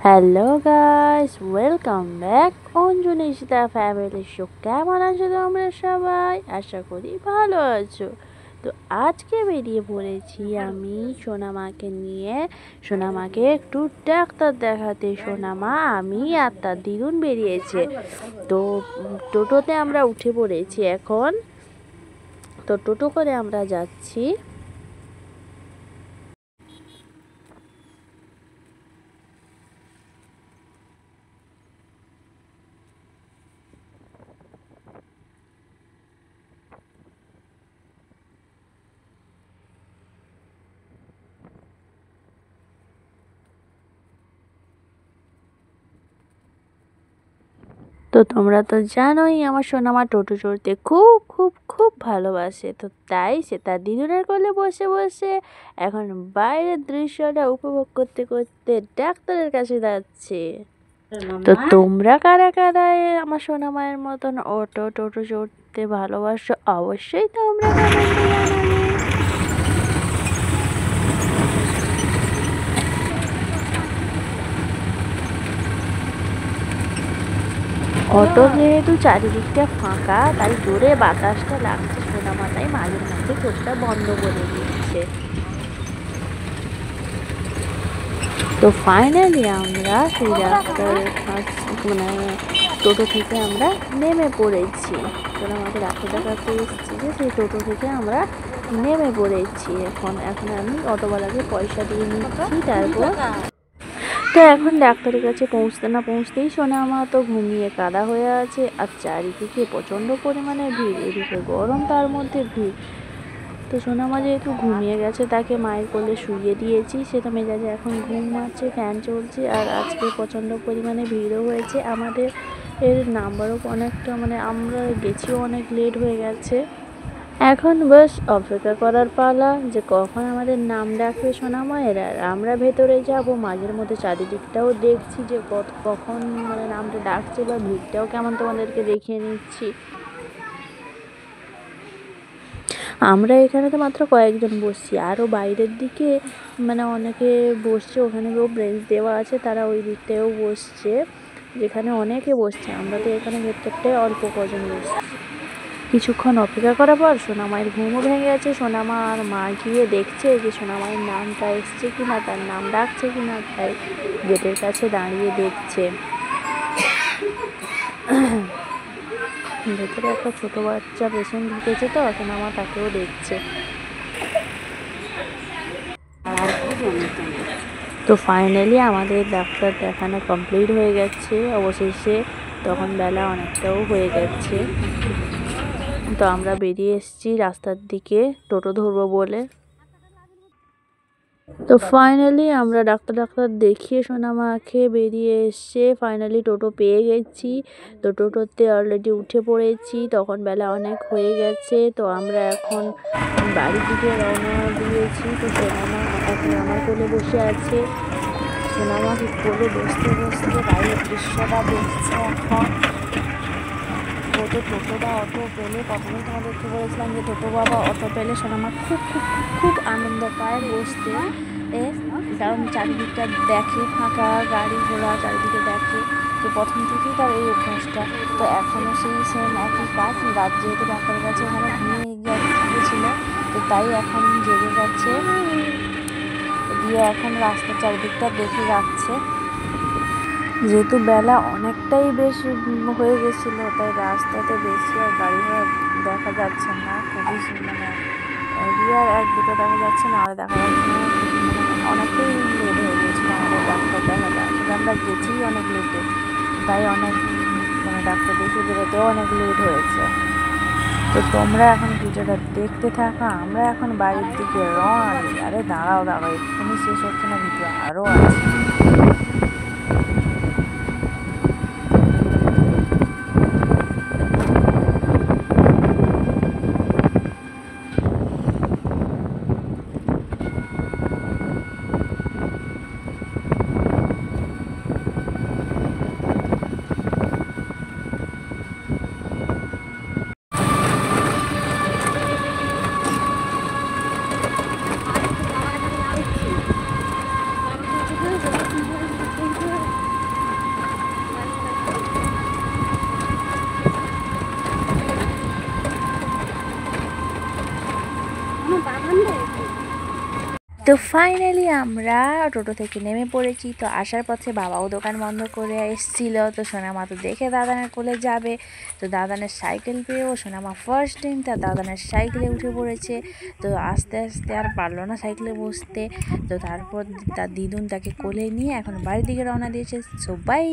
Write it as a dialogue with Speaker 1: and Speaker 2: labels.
Speaker 1: Hello guys, welcome back Anju family show. কেমন আছো তোমরা সবাই? আশা করি ভালো আছো। তো আজকে বেরিয়ে পড়েছি আমি সোনামাকে নিয়ে। সোনামাকে একটু ডাক্তার দেখাতে। সোনামা, আমি আর তার দ্বিগুণ বেরিয়েছে। তো টোটোতে আমরা উঠে পড়েছি এখন। তো টোটো করে আমরা যাচ্ছি। তো তোমরা তো জানোই আমার সোনামা টোটো চড়তে খুব খুব খুব ভালোবাসে। তো তাই সে তার দিদুনের কোলে বসে বসে এখন বাইরের দৃশ্যটা উপভোগ করতে করতে ডাক্তারের কাছে যাচ্ছে। তো তোমরা কারা কারা আমার সোনামায়ের মতন টোটো চড়তে ভালোবাসো? অবশ্যই তোমরা কমেন্টে জানাবে। অটো যেহেতু চারিদিকটা ফাঁকা, তাই জোরে বাতাসটা লাগছে সোনামা, তাই মাঝে মধ্যে চোখটা বন্ধ করে দিচ্ছে। তো ফাইনালি আমরা সেই রাস্তার টোটো থেকে আমরা নেমে পড়েছি। সোনামাকে ডাক্তার দেখাতে এসেছি যে সেই টোটো থেকে আমরা নেমে পড়েছি। এখন আমি অটোওয়ালাকে পয়সা দিয়ে নিচ্ছি। তারপর তো এখন ডাক্তারের কাছে পৌঁছতে না পৌঁছতেই সোনামা তো ঘুমিয়ে কাদা হয়ে আছে। আর চারিদিকে প্রচণ্ড পরিমাণে ভিড়, এদিকে গরম তার মধ্যে ভিড়। তো সোনামা যেহেতু ঘুমিয়ে গেছে, তাকে মায়ের কোলে শুইয়ে দিয়েছি। সেটা মেজাজে এখন ঘুম মারছে, ফ্যান চলছে। আর আজকে প্রচণ্ড পরিমাণে ভিড়ও হয়েছে। আমাদের নাম্বারও অনেকটা আমরা গেছিও, অনেক লেট হয়ে গেছে। এখন বাস অপেক্ষা করার পালা যে কখন আমাদের নাম ডাকবে সোনামায়ের, আর আমরা ভেতরে যাব। মাঝের মধ্যে চারিদিকটাও দেখছি যে কখন নামটা ডাকছে, বা ভিড়টাও কেমন তোমাদেরকে দেখিয়ে নিচ্ছি। আমরা এখানে তো মাত্র কয়েকজন বসছি, আরও বাইরের দিকে অনেকে বসছে। ওখানেও ব্রেঞ্চ দেওয়া আছে, তারা ওই দিকটাও বসছে, যেখানে অনেকে বসছে। আমরা তো এখানে ভেতরটায় অল্প কজন বসছি। কিছুক্ষণ অপেক্ষা করার পর সোনামায়ের ঘুমও ভেঙে গেছে। সোনামা আর মা গিয়ে দেখছে যে সোনামায়ের নামটা এসছে কিনা, তার নাম ডাকছে কিনা, তাই গেটের কাছে দাঁড়িয়ে দেখছে। ভেতরে একটা ছোট বাচ্চা পেশেন্ট ঢুকেছে, তো সোনামা তাকেও দেখছে। তো ফাইনালি আমাদের ডাক্তার দেখানো কমপ্লিট হয়ে গেছে অবশেষে। তখন বেলা অনেকটাও হয়ে গেছে। তো আমরা বেরিয়ে এসেছি রাস্তার দিকে টোটো ধরবো বলে। তো ফাইনালি আমরা ডাক্তার দেখিয়ে সোনামাকে বেরিয়ে এসে ফাইনালি টোটো পেয়ে গেছি। তো টোটোতে অলরেডি উঠে পড়েছি, তখন বেলা অনেক হয়ে গেছে। তো আমরা এখন বাড়ির দিকে রওনা দিয়েছি। তো সোনামা এখন আমার কোলে বসে আছে। সোনামাকে কোলে বসতে বসতে বাইরের দৃশ্যটা দেখছে এখন। ও তো টোটো বা অটো পেলে, প্রথমেই তোমাদেরকে বলেছিলাম যে টোটো বা অটো পেলে সোনামা খুব খুব খুব আনন্দ পায় বসতে। কারণ চারিদিকটা দেখে, ফাঁকা গাড়ি ঘোড়া চারিদিকে দেখে। তো প্রথম থেকেই তার এই অভ্যাসটা। তো এখনও সেই সেম একই কাজ। রাত যেহেতু ডাক্তারের কাছে ওখানে ঘুমিয়ে গিয়েছিল, তো তাই এখন জেগে গেছে, দিয়ে এখন রাস্তার চারিদিকটা দেখে যাচ্ছে। যেহেতু বেলা অনেকটাই বেশি হয়ে গেছিলো, তাই রাস্তাতে বেশি আর গাড়ি ঘোড়া দেখা যাচ্ছে না। খুবই রিয়ার এক দুটো দেখা যাচ্ছে, না আর দেখা যাচ্ছে না। অনেকটাই লেট হয়ে গিয়েছিলো আমাদের ডাক্তার দেখাটা। আসলে আমরা গেছি অনেক লেটে, তাই অনেক ডাক্তার দেখে বেরোতেও অনেক লেট হয়েছে। তো তোমরা এখন ভিডিওটা দেখতে থাকো, আমরা এখন বাড়ির দিকে রওনা দিই। আরে দাঁড়াও এক্ষুনি শেষ হচ্ছে না, ভিডিও আরও আছে। তো ফাইনালি আমরা টোটো থেকে নেমে পড়েছি। তো আসার পথে বাবাও দোকান বন্ধ করে এসেছিল। তো সোনামা তো দেখে দাদানের কোলে যাবে, তো দাদানের সাইকেল পেয়েও সোনামা ফার্স্ট টাইম তার দাদানের সাইকেলে উঠে পড়েছে। তো আস্তে আস্তে আর পারলো না সাইকেলে বসতে। তো তারপর তার দিদুন তাকে কোলে নিয়ে এখন বাড়ির দিকে রওনা দিয়েছে। So by.